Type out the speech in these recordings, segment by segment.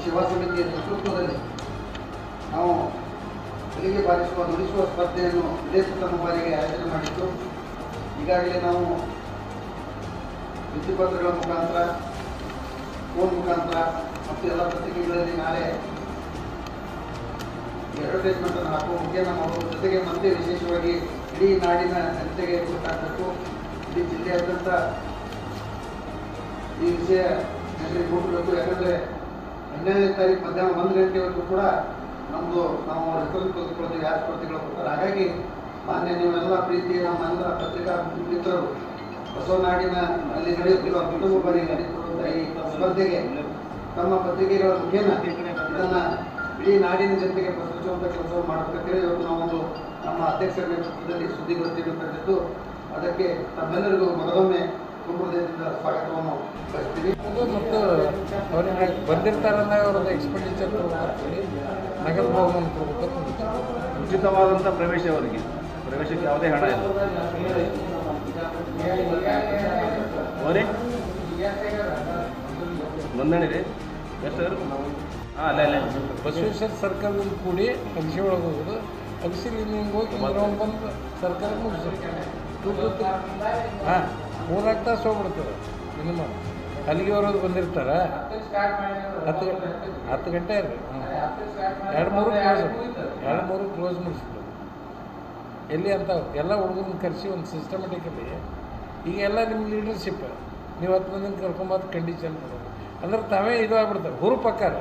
ಸೇವಾ ಸಮಿತಿಯ ನೇತೃತ್ವದಲ್ಲಿ ನಾವು ಬೆಳಿಗ್ಗೆ ಬಾರಿಸುವ ನುಡಿಸುವ ಸ್ಪರ್ಧೆಯನ್ನು ಇದೇ ಪ್ರಥಮ ಬಾರಿಗೆ ಆಯೋಜನೆ ಮಾಡಿದ್ದು. ಈಗಾಗಲೇ ನಾವು ಭಿತ್ತಿಪತ್ರಗಳ ಮುಖಾಂತರ, ಫೋನ್ ಮುಖಾಂತರ ಮತ್ತು ಎಲ್ಲ ಪತ್ರಿಕೆಗಳಲ್ಲಿ ನಾಳೆ ಅಡ್ವರ್ಟೈಸ್ಮೆಂಟನ್ನು ಹಾಕುವ ಮುಖೇನ ಮಾಡುವ ಜೊತೆಗೆ ಮತ್ತೆ ವಿಶೇಷವಾಗಿ ಇಡೀ ನಾಡಿನ ಜನತೆಗೆ ಗೊತ್ತಾಗಬೇಕು, ಇಡೀ ಜಿಲ್ಲೆಯಾದ್ಯಂತ ಈ ವಿಷಯ ಜನರಿಗೆ ಮುಟ್ಟಬೇಕು. ಯಾಕಂದರೆ 12ನೇ ತಾರೀಕು ಮಧ್ಯಾಹ್ನ 1 ಗಂಟೆವರೆಗೂ ಕೂಡ ನಾವು ಅವ್ರ ಹೆಸರು ತೆಗೆದುಕೊಳ್ಳೋದು ಯಾರು ಸ್ಪರ್ಧೆಗಳು ಕೊಡ್ತಾರೆ. ಹಾಗಾಗಿ ಮಾನ್ಯ ನೀವೆಲ್ಲ ಪ್ರೀತಿಯ ನಮ್ಮೆಲ್ಲ ಪತ್ರಿಕಾ ಮಿತ್ರರು ಬಸವನಾಡಿನ ಅಲ್ಲಿ ನಡೆಯುತ್ತಿರುವ ಕುಟುಂಬ ಬಾರಿ ನಡೆಯುತ್ತಿರುವಂಥ ಈ ಸ್ಪರ್ಧೆಗೆ ತಮ್ಮ ಪತ್ರಿಕೆಗಳ ಮುಖೇನ ಇದನ್ನು ಇಡೀ ನಾಡಿನ ಜನತೆಗೆ ಪ್ರಶ್ನಿಸುವಂಥ ಕೆಲಸವನ್ನು ಮಾಡಬೇಕಂತೇಳಿ ಇವತ್ತು ನಾವೊಂದು ನಮ್ಮ ಅಧ್ಯಕ್ಷರ ನೇತೃತ್ವದಲ್ಲಿ ಸುದ್ದಿಗೋಷ್ಠಿಯನ್ನು ಕರೆದಿದ್ದು ಅದಕ್ಕೆ ತಮ್ಮೆಲ್ಲರಿಗೂ ಮತ್ತೊಮ್ಮೆ ಹೃದಯದಿಂದ ಸ್ವಾಗತವನ್ನು ಬಯಸ್ತೀವಿ. ಮತ್ತು ಅವರಿಗೆ ಬಂದಿರ್ತಾರಲ್ಲ ಅವ್ರದ್ದು ಎಕ್ಸ್ಪೆಂಡಿಚರ್ ನಗರ ಬಹುಮಾನ ಕೊಡಬೇಕು. ಉಚಿತವಾದಂಥ ಪ್ರವೇಶ ಅವರಿಗೆ, ಪ್ರವೇಶಕ್ಕೆ ಯಾವುದೇ ಹಣ ಇಲ್ಲ. ಅವರೇ ನೋಂದಣಿ ರೀ ಎಷ್ಟು? ಅಲ್ಲೇ ಬಸವೇಶ್ವರ ಸರ್ಕಲ್ನಲ್ಲಿ ಕೂಡಿ ಅಗಸಿ ಒಳಗೆ ಹೋಗೋದು, ಅಗಸಿಲಿ ಹಿಂಗೆ ಹೋಗಿ ರೌಂಡ್ ಬಂದು ಸರ್ಕಲ್ ಮುಗಿಸೋದು. ಹಾಂ, 3 ತಾಸು ಹೋಗ್ಬಿಡ್ತದೆ ಮಿನಿಮಮ್. ಅಲ್ಲಿಗೆ ಅವರದು ಬಂದಿರ್ತಾರೆ 10 ಗಂಟೆ ರೀ. 2-3 ಕ್ಲೋಸ್ ಮುಗಿಸ್ಬಿಡೋದು. ಎಲ್ಲಿ ಅಂತ ಎಲ್ಲ ಹುಡುಗರನ್ನ ಕರೆಸಿ ಒಂದು ಸಿಸ್ಟಮೆಟಿಕಲಿ ಈಗ ಎಲ್ಲ ನಿಮ್ಮ ಲೀಡರ್ಶಿಪ್ ನೀವು 10 ಮಂದಿನ ಕರ್ಕೊಂಬಂದು ಕಂಡೀಷನ್ ಮಾಡೋದು ಅಂದ್ರೆ ತಾವೇ ಇದು ಆಗ್ಬಿಡ್ತಾರೆ ಹುರುಪಕ್ಕಾರ.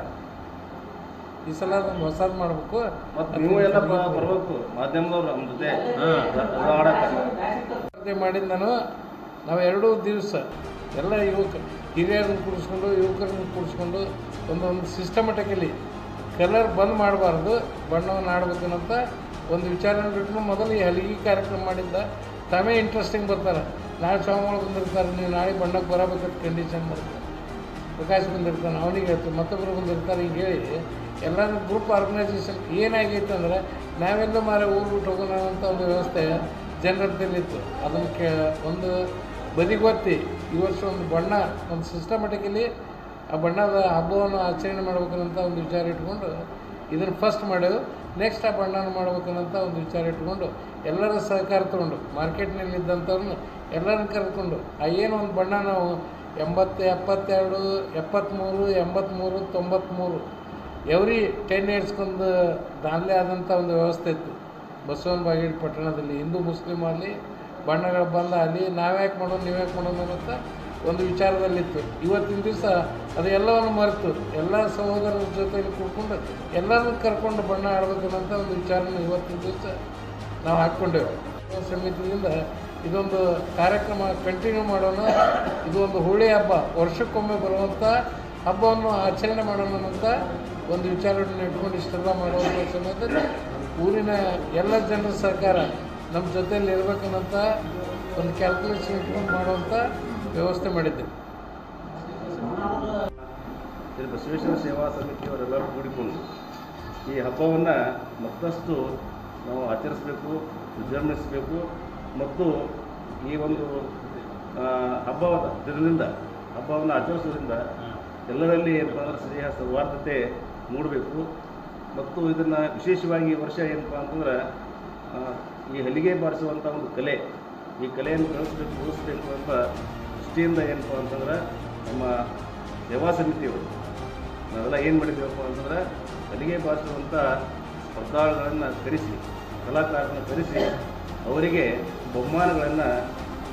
ಈ ಸಲ ಅದನ್ನು ಹೊಸದು ಮಾಡಬೇಕು. ಮತ್ತು ನೀವು ಎಲ್ಲ ಬರಬೇಕು, ಮಾಧ್ಯಮದವ್ರು ನಮ್ಮ ಜೊತೆ ಸ್ಪರ್ಧೆ ಮಾಡಿದ ನಾವು 2 ದಿವಸ ಎಲ್ಲ ಹಿರಿಯರನ್ನು ಕೂಡಿಸ್ಕೊಂಡು ಯುವಕರನ್ನು ಕೂಡಿಸ್ಕೊಂಡು ಒಂದೊಂದು ಸಿಸ್ಟಮೆಟಿಕಲಿ ಕಲರ್ ಬಂದ್ ಮಾಡಬಾರ್ದು, ಬಣ್ಣವನ್ನು ಆಡ್ಬೇಕನ್ನಂತ ಒಂದು ವಿಚಾರನ ಬಿಟ್ಟು ಮೊದಲು ಈ ಹಲಿಗೆ ಕಾರ್ಯಕ್ರಮ ಮಾಡಿದ್ದ ತಾವೇ ಇಂಟ್ರೆಸ್ಟಿಂಗ್ ಬರ್ತಾರೆ. ನಾಳೆ ಸ್ವಾಮಿಗಳು ಬಂದಿರ್ತಾರೆ, ನೀವು ನಾಳೆ ಬಣ್ಣಕ್ಕೆ ಬರಬೇಕಂತ ಕಂಡೀಷನ್ ಮಾಡ್ತಾರೆ. ಪ್ರಕಾಶ್ ಬಂದಿರ್ತಾನೆ, ಅವನಿಗೆ ಹೇಳ್ತೀವಿ, ಮತ್ತೊಬ್ಬರು ಬಂದಿರ್ತಾರೆ. ಈಗ ಹೇಳಿ ಎಲ್ಲರೂ ಗ್ರೂಪ್ ಆರ್ಗನೈಸೇಷನ್ ಏನಾಗೈತೆ ಅಂದರೆ ನಾವೆಲ್ಲ ಊರು ಬಿಟ್ಟು ಹೋಗೋಣ ಅಂತ ಒಂದು ವ್ಯವಸ್ಥೆ ಜನರಲ್ಲಿತ್ತು. ಅದನ್ನು ಒಂದು ಬದಿಗೊತ್ತಿ ಈ ವರ್ಷ ಒಂದು ಬಣ್ಣ ಒಂದು ಸಿಸ್ಟಮೆಟಿಕಲಿ ಆ ಬಣ್ಣದ ಹಬ್ಬವನ್ನು ಆಚರಣೆ ಮಾಡ್ಬೇಕನ್ನಂಥ ಒಂದು ವಿಚಾರ ಇಟ್ಕೊಂಡು ಇದನ್ನು ಫಸ್ಟ್ ಮಾಡೋದು. ನೆಕ್ಸ್ಟ್ ಆ ಬಣ್ಣನ ಮಾಡ್ಬೇಕನ್ನಂಥ ಒಂದು ವಿಚಾರ ಇಟ್ಕೊಂಡು ಎಲ್ಲರ ಸಹಕಾರ ತೊಗೊಂಡು ಮಾರ್ಕೆಟ್ನಲ್ಲಿದ್ದಂಥವ್ರನ್ನ ಎಲ್ಲರನ್ನ ಕರೆದುಕೊಂಡು ಏನು ಒಂದು ಬಣ್ಣ ನಾವು 80, 72, 73, 83, 93 ಎವ್ರಿ 10 ಇಯರ್ಸ್ಗೊಂದು ದಾನ್ಲೆ ಆದಂಥ ಒಂದು ವ್ಯವಸ್ಥೆ ಇತ್ತು ಬಸವನ ಬಾಗೇವಾಡಿ ಪಟ್ಟಣದಲ್ಲಿ. ಹಿಂದೂ ಮುಸ್ಲಿಮ್ ಅಲ್ಲಿ ಬಣ್ಣಗಳ ಬಂದ ಅಲ್ಲಿ ನಾವ್ಯಾಕೆ ಮಾಡೋದು ನೀವ್ಯಾಕೆ ಮಾಡೋದು ಅಂತ ಒಂದು ವಿಚಾರದಲ್ಲಿತ್ತು. ಇವತ್ತಿನ ದಿವಸ ಅದು ಎಲ್ಲವನ್ನು ಮರೆತು ಎಲ್ಲ ಸಹೋದರರ ಜೊತೆಯಲ್ಲಿ ಕೂತ್ಕೊಂಡು ಎಲ್ಲರನ್ನೂ ಕರ್ಕೊಂಡು ಬಣ್ಣ ಆಡ್ಬೇಕನ್ನಂಥ ಒಂದು ವಿಚಾರನ ಇವತ್ತಿನ ದಿವಸ ನಾವು ಹಾಕ್ಕೊಂಡೇವೆ. ಸಮಿತಿಯಿಂದ ಇದೊಂದು ಕಾರ್ಯಕ್ರಮ ಕಂಟಿನ್ಯೂ ಮಾಡೋಣ. ಇದು ಒಂದು ಹೋಳಿ ಹಬ್ಬ, ವರ್ಷಕ್ಕೊಮ್ಮೆ ಬರುವಂಥ ಹಬ್ಬವನ್ನು ಆಚರಣೆ ಮಾಡೋಣ ಅಂತ ಒಂದು ವಿಚಾರವನ್ನು ಇಟ್ಕೊಂಡು ಇಷ್ಟೆಲ್ಲ ಮಾಡುವಂಥ ಸಮಯದಲ್ಲಿ ಊರಿನ ಎಲ್ಲ ಜನರ ಸಹಕಾರ ನಮ್ಮ ಜೊತೆಯಲ್ಲಿ ಇರಬೇಕನ್ನಂಥ ಒಂದು ಕ್ಯಾಲ್ಕುಲೇಷನ್ ಇಟ್ಕೊಂಡು ಮಾಡುವಂಥ ವ್ಯವಸ್ಥೆ ಮಾಡಿದ್ದೇವೆ. ಬಸವೇಶ್ವರ ಸೇವಾ ಸಮಿತಿಯವರೆಲ್ಲರೂ ಕೂಡಿಕೊಂಡು ಈ ಹಬ್ಬವನ್ನು ಮತ್ತಷ್ಟು ನಾವು ಆಚರಿಸಬೇಕು, ವಿಜೃಂಭಿಸಬೇಕು. ಮತ್ತು ಈ ಒಂದು ಹಬ್ಬದ ದಿನದಿಂದ ಹಬ್ಬವನ್ನು ಆಚರಿಸೋದ್ರಿಂದ ಎಲ್ಲರಲ್ಲಿ ಏನಪ್ಪ ಅಂದ್ರೆ ಸ್ನೇಹ ಸೌಹಾರ್ದತೆ ಮೂಡಬೇಕು. ಮತ್ತು ಇದನ್ನು ವಿಶೇಷವಾಗಿ ಈ ವರ್ಷ ಏನಪ್ಪ ಅಂತಂದ್ರೆ ಈ ಹಲಿಗೆ ಬಾರಿಸುವಂಥ ಒಂದು ಕಲೆ, ಈ ಕಲೆಯನ್ನು ಉಳಿಸ್ಬೇಕು ಅಂತ ದೃಷ್ಟಿಯಿಂದ ಏನಪ್ಪ ಅಂತಂದ್ರೆ ನಮ್ಮ ಸೇವಾ ಸಮಿತಿಯವರು ನಾವೆಲ್ಲ ಏನು ಮಾಡಿದ್ದೀವಪ್ಪ ಅಂತಂದ್ರೆ ಹಲಿಗೆ ಬಾರಿಸುವಂಥ ಸ್ಪರ್ಧಾಳುಗಳನ್ನು ಕರೆಸಿ, ಕಲಾಕಾರರನ್ನು ಕರೆಸಿ ಅವರಿಗೆ ಬಹುಮಾನಗಳನ್ನು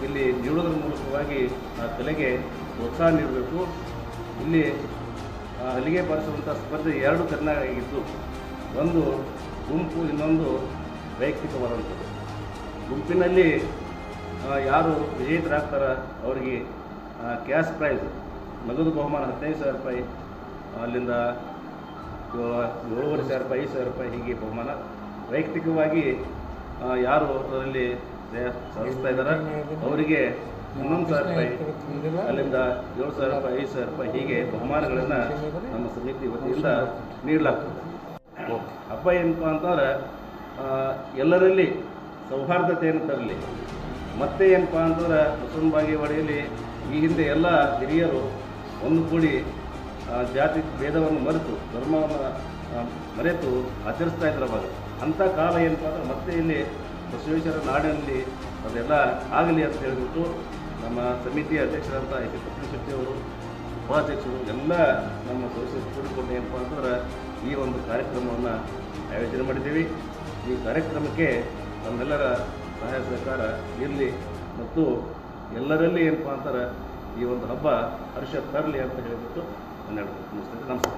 ಇಲ್ಲಿ ನೀಡೋದ್ರ ಮೂಲಕವಾಗಿ ಆ ಕಲೆಗೆ ಪ್ರೋತ್ಸಾಹ ನೀಡಬೇಕು. ಇಲ್ಲಿ ಹಲಿಗೆ ಬಾರಿಸುವಂಥ ಸ್ಪರ್ಧೆ 2 ತೆರನಾಗಿದ್ದು, ಒಂದು ಗುಂಪು, ಇನ್ನೊಂದು ವೈಯಕ್ತಿಕವಾದಂಥದ್ದು. ಗುಂಪಿನಲ್ಲಿ ಯಾರು ವಿಜೇತರಾಗ್ತಾರ ಅವರಿಗೆ ಕ್ಯಾಶ್ ಪ್ರೈಸ್ ನಗದು ಬಹುಮಾನ 15,000 ರೂಪಾಯಿ, ಅಲ್ಲಿಂದ 7,500 ರೂಪಾಯಿ, 5,000 ರೂಪಾಯಿ ಹೀಗೆ ಬಹುಮಾನ. ವೈಯಕ್ತಿಕವಾಗಿ ಯಾರು ಅದರಲ್ಲಿ ಸಾಧಿಸ್ತಾ ಇದ್ದಾರೆ ಅವರಿಗೆ 11,000 ರೂಪಾಯಿ, ಅಲ್ಲಿಂದ 7,000 ರೂಪಾಯಿ, 5,000 ರೂಪಾಯಿ ಹೀಗೆ ಬಹುಮಾನಗಳನ್ನು ನಮ್ಮ ಸಮಿತಿ ವತಿಯಿಂದ ನೀಡಲಾಗ್ತದೆ. ಹಬ್ಬ ಏನಪ್ಪ ಅಂತಂದ್ರೆ ಎಲ್ಲರಲ್ಲಿ ಸೌಹಾರ್ದತೆಯನ್ನು ತರಲಿ. ಮತ್ತೆ ಏನಪ್ಪ ಅಂತಂದ್ರೆ ಬಸವನ ಬಾಗೇವಾಡಿಯಲ್ಲಿ ಈ ಹಿಂದೆ ಎಲ್ಲ ಹಿರಿಯರು ಒಂದು ಕೂಡಿ ಜಾತಿ ಭೇದವನ್ನು ಮರೆತು ಧರ್ಮವನ್ನು ಮರೆತು ಆಚರಿಸ್ತಾ ಇದ್ರು ಅವಾಗ. ಅಂಥ ಕಾಲ ಏನಪ್ಪ ಅಂದ್ರೆ ಮತ್ತೆ ಇಲ್ಲಿ ಬಸವೇಶ್ವರ ನಾಡಿನಲ್ಲಿ ಅದೆಲ್ಲ ಆಗಲಿ ಅಂತ ಹೇಳಿಬಿಟ್ಟು ನಮ್ಮ ಸಮಿತಿಯ ಅಧ್ಯಕ್ಷರಂಥ ಎಸ್ ಪತ್ರಿಶೆಟ್ಟಿ ಅವರು, ಉಪಾಧ್ಯಕ್ಷರು ಎಲ್ಲ ನಮ್ಮ ಸದಸ್ಯರು ಕೂಡಿಕೊಂಡು ಏನಪ್ಪ ಅಂತಂದ್ರೆ ಈ ಒಂದು ಕಾರ್ಯಕ್ರಮವನ್ನು ಆಯೋಜನೆ ಮಾಡಿದ್ದೀವಿ. ಈ ಕಾರ್ಯಕ್ರಮಕ್ಕೆ ನಮ್ಮೆಲ್ಲರ ಸಹಾಯ ಸಹಕಾರ ಇರಲಿ ಮತ್ತು ಎಲ್ಲರಲ್ಲಿ ಏನಪ್ಪ ಅಂತಾರೆ ಈ ಒಂದು ಹಬ್ಬ ಹರ್ಷ ತರಲಿ ಅಂತ ಹೇಳಿಬಿಟ್ಟು ನಾನು ಹೇಳ್ತೀನಿ. ನಮಸ್ಕಾರ.